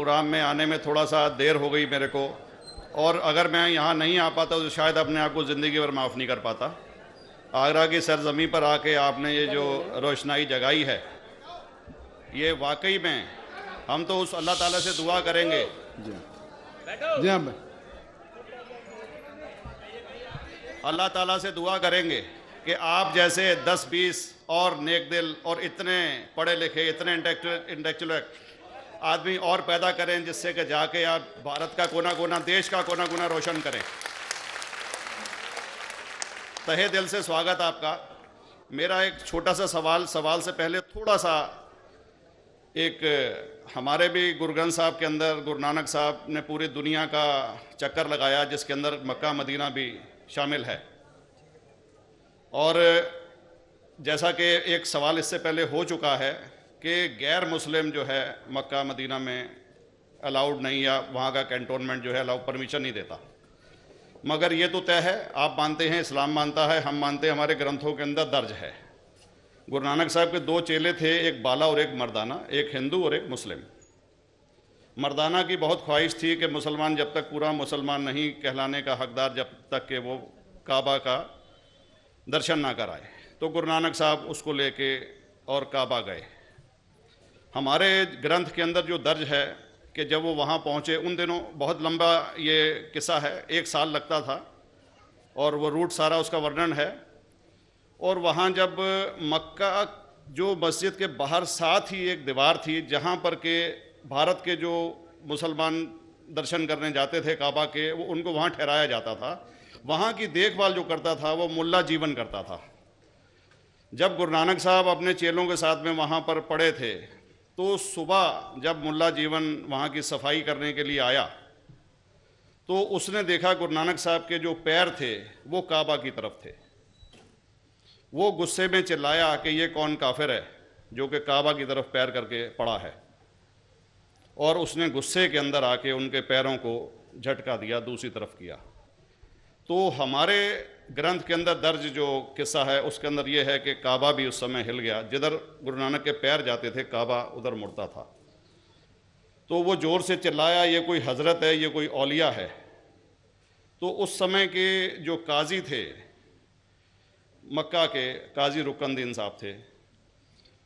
Programme में आने में थोड़ा सा देर हो गई मेरे को, और अगर मैं यहाँ नहीं आ पाता तो शायद अपने आप को ज़िंदगी भर माफ़ नहीं कर पाता। आगरा की सरजमी पर आके आपने ये जो रोशनाई जगाई है, ये वाकई में हम तो उस अल्लाह ताला से दुआ करेंगे। जी हाँ, अल्लाह ताला से दुआ करेंगे कि आप जैसे 10-20 और नेक दिल और इतने पढ़े लिखे, इतने इंटेलेक्चुअल आदमी और पैदा करें, जिससे कि जाके आप भारत का कोना कोना, देश का कोना कोना रोशन करें। तहे दिल से स्वागत आपका। मेरा एक छोटा सा सवाल से पहले थोड़ा सा, एक हमारे भी गुरु ग्रंथ साहब के अंदर गुरु नानक साहब ने पूरी दुनिया का चक्कर लगाया, जिसके अंदर मक्का मदीना भी शामिल है। और जैसा कि एक सवाल इससे पहले हो चुका है कि गैर मुस्लिम जो है मक्का मदीना में अलाउड नहीं, या वहाँ का कैंटोनमेंट जो है अलाउ परमिशन नहीं देता। मगर ये तो तय है, आप मानते हैं, इस्लाम मानता है, हम मानते हैं, हमारे ग्रंथों के अंदर दर्ज है। गुरु नानक साहब के 2 चेले थे, एक बाला और एक मर्दाना, एक हिंदू और एक मुस्लिम। मर्दाना की बहुत ख्वाहिश थी कि मुसलमान जब तक पूरा मुसलमान नहीं कहलाने का हकदार, जब तक कि वो काबा का दर्शन ना कराए, तो गुरु नानक साहब उसको लेके और काबा गए। हमारे ग्रंथ के अंदर जो दर्ज है कि जब वो वहाँ पहुँचे, उन दिनों बहुत लंबा ये किस्सा है, 1 साल लगता था, और वो रूट सारा उसका वर्णन है। और वहाँ जब मक्का जो मस्जिद के बाहर साथ ही एक दीवार थी, जहाँ पर के भारत के जो मुसलमान दर्शन करने जाते थे काबा के, वो उनको वहाँ ठहराया जाता था। वहाँ की देखभाल जो करता था वो मुल्ला जीवन करता था। जब गुरु नानक साहब अपने चेलों के साथ में वहाँ पर पड़े थे, तो सुबह जब मुल्ला जीवन वहाँ की सफाई करने के लिए आया, तो उसने देखा गुरु नानक साहब के जो पैर थे वो काबा की तरफ थे। वो गुस्से में चिल्लाया कि ये कौन काफिर है जो कि काबा की तरफ पैर करके पड़ा है, और उसने गुस्से के अंदर आके उनके पैरों को झटका दिया, दूसरी तरफ किया। तो हमारे ग्रंथ के अंदर दर्ज जो किस्सा है उसके अंदर ये है कि काबा भी उस समय हिल गया, जिधर गुरु नानक के पैर जाते थे काबा उधर मुड़ता था। तो वो ज़ोर से चिल्लाया, ये कोई हज़रत है, ये कोई औलिया है। तो उस समय के जो काजी थे मक्का के, काजी रुकनुद्दीन साहब थे,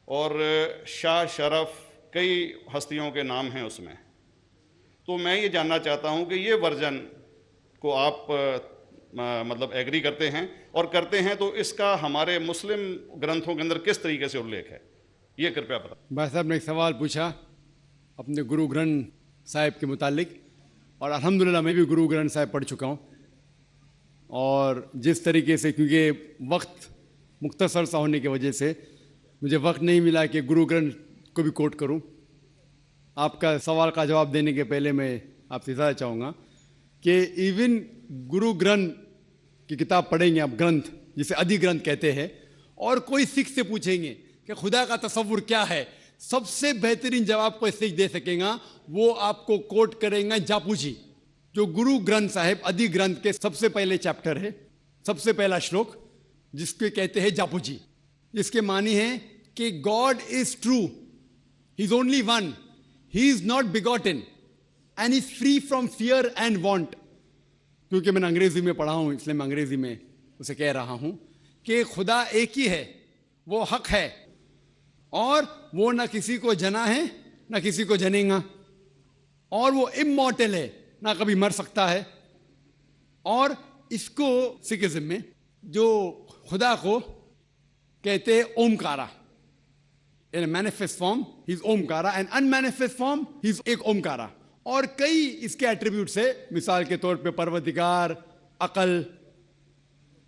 और शाह शरफ, कई हस्तियों के नाम हैं उसमें। तो मैं ये जानना चाहता हूँ कि ये वर्जन को आप मतलब एग्री करते हैं, और करते हैं तो इसका हमारे मुस्लिम ग्रंथों के अंदर किस तरीके से उल्लेख है, ये कृपया बताएं। भाई साहब ने एक सवाल पूछा अपने गुरु ग्रंथ साहिब के मुतालिक, और अल्हम्दुलिल्लाह मैं भी गुरु ग्रंथ साहिब पढ़ चुका हूँ। और जिस तरीके से, क्योंकि वक्त मुख्तसर सा होने की वजह से मुझे वक्त नहीं मिला कि गुरु ग्रंथ को भी कोट करूं। आपका सवाल का जवाब देने के पहले मैं आपसे ज़्यादा चाहूँगा कि इवन गुरु ग्रंथ की किताब पढ़ेंगे आप, ग्रंथ जिसे अधिग्रंथ कहते हैं, और कोई सिख से पूछेंगे कि खुदा का तसव्वुर क्या है, सबसे बेहतरीन जवाब कोई सिख दे सकेगा वो आपको कोट करेंगे जापूजी, जो गुरु ग्रंथ साहिब अधिग्रंथ के सबसे पहले चैप्टर है, सबसे पहला श्लोक, जिसके कहते हैं जापूजी। इसके मानी है कि God is true, he is only one, he is not begotten and is free from fear and want. क्योंकि मैंने अंग्रेजी में पढ़ा हूं इसलिए मैं अंग्रेजी में उसे कह रहा हूं कि खुदा एक ही है, वो हक है, और वो ना किसी को जना है ना किसी को जनेगा, और वो इमॉर्टल है, ना कभी मर सकता है। और इसको सिखिज्म में जो खुदा को कहते हैं Omkara, in manifest form he is Omkara, and unmanifest form he is एक ओमकारा। और कई इसके एट्रीब्यूट्स है, मिसाल के तौर पे परवरदिगार, अकल,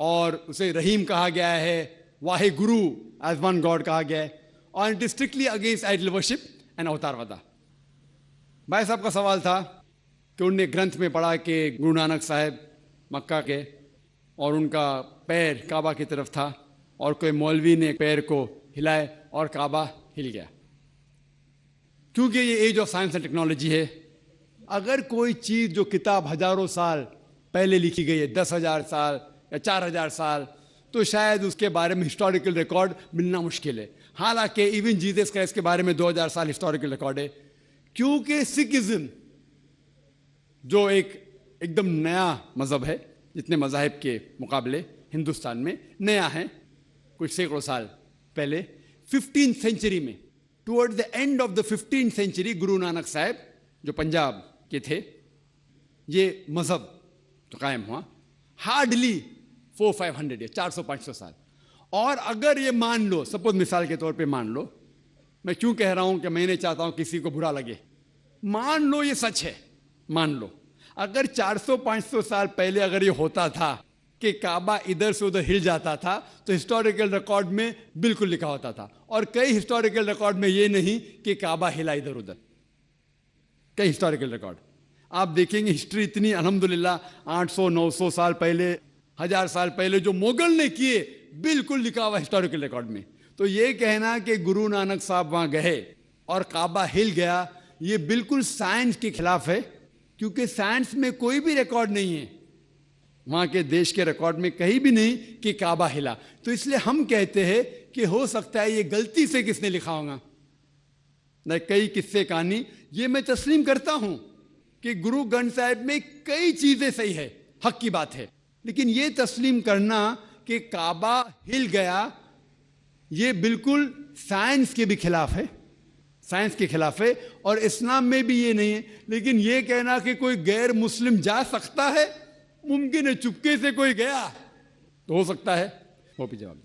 और उसे रहीम कहा गया है, Wahe Guru as one God कहा गया है, और it is strictly against idol worship and अवतारवादा। भाई साहब का सवाल था कि उनने ग्रंथ में पढ़ा कि गुरु नानक साहब मक्का के, और उनका पैर काबा की तरफ था, और कोई मौलवी ने पैर को हिलाए और काबा हिल गया। क्योंकि ये age of science and technology है, अगर कोई चीज़ जो किताब हजारों साल पहले लिखी गई है, 10,000 साल या 4,000 साल, तो शायद उसके बारे में हिस्टोरिकल रिकॉर्ड मिलना मुश्किल है। हालांकि इवन जीसस क्राइस्ट के बारे में 2,000 साल हिस्टोरिकल रिकॉर्ड है क्योंकि सिखिज्म जो एकदम नया मज़हब है, जितने मज़ाहिब के मुकाबले हिंदुस्तान में नया है, कुछ सैकड़ों साल पहले 15th सेंचुरी में, toward the end of the 15th century, Guru Nanak साहब जो पंजाब के थे, ये मज़हब तो कायम हुआ हार्डली 400-500 या 400-500 साल। और अगर ये मान लो, सपोज मिसाल के तौर पे मान लो, मैं क्यों कह रहा हूं कि मैं नहीं चाहता हूं किसी को बुरा लगे, मान लो ये सच है, मान लो अगर 400-500 साल पहले अगर ये होता था कि काबा इधर से उधर हिल जाता था, तो हिस्टोरिकल रिकॉर्ड में बिल्कुल लिखा होता था। और कई हिस्टोरिकल रिकॉर्ड में ये नहीं कि काबा हिला इधर उधर, कई हिस्टोरिकल रिकॉर्ड आप देखेंगे। हिस्ट्री इतनी अल्हम्दुलिल्लाह 800-900 साल पहले, 1000 साल पहले जो मुगल ने किए, बिल्कुल लिखा हुआ हिस्टोरिकल रिकॉर्ड में। तो ये कहना कि गुरु नानक साहब वहां गए और काबा हिल गया, ये बिल्कुल साइंस के खिलाफ है, क्योंकि साइंस में कोई भी रिकॉर्ड नहीं है, वहां के देश के रिकॉर्ड में कहीं भी नहीं कि काबा हिला। तो इसलिए हम कहते हैं कि हो सकता है ये गलती से किसने लिखा होगा, न कई किस्से कहानी। ये मैं तस्लीम करता हूं कि गुरु ग्रंथ साहिब में कई चीजें सही है, हक की बात है, लेकिन ये तस्लीम करना कि काबा हिल गया, ये बिल्कुल साइंस के भी खिलाफ है, साइंस के खिलाफ है। और इस्लाम में भी ये नहीं है। लेकिन ये कहना कि कोई गैर मुस्लिम जा सकता है, मुमकिन है चुपके से कोई गया तो हो सकता है, वो भी जवाब